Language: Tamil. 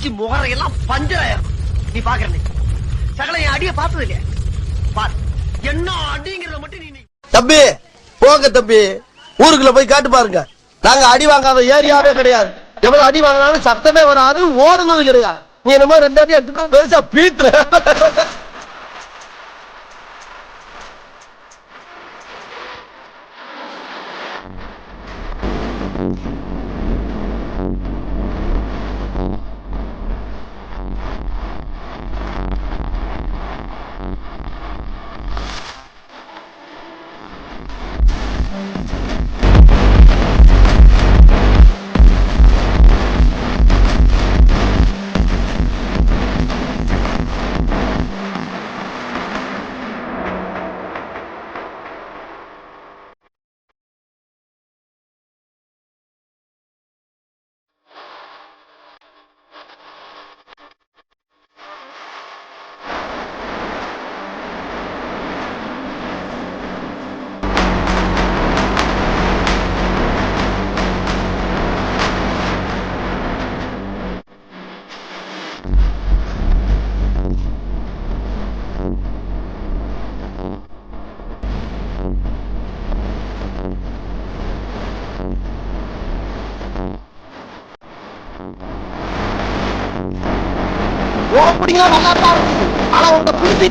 அடிச்சு முகரையெல்லாம் பஞ்சராயிரும். நீ பாக்குற சகல என் அடிய பார்த்தது இல்லையா? பார் என்ன அடிங்கிறத மட்டும் நீ. தம்பி போங்க தம்பி, ஊருக்குள்ள போய் காட்டு பாருங்க. நாங்க அடி வாங்காத ஏரியாவே கிடையாது. எவ்வளவு அடி வாங்கினாலும் சத்தமே வராது, ஓடுனது கிடையாது. நீ என்னமோ 2 அடி எடுத்துக்கோ, பெருசா பீத்துற. ஓ அப்படிங்களா, நல்லா தான் இருக்கு. ஆனா உங்க புரிஞ்சு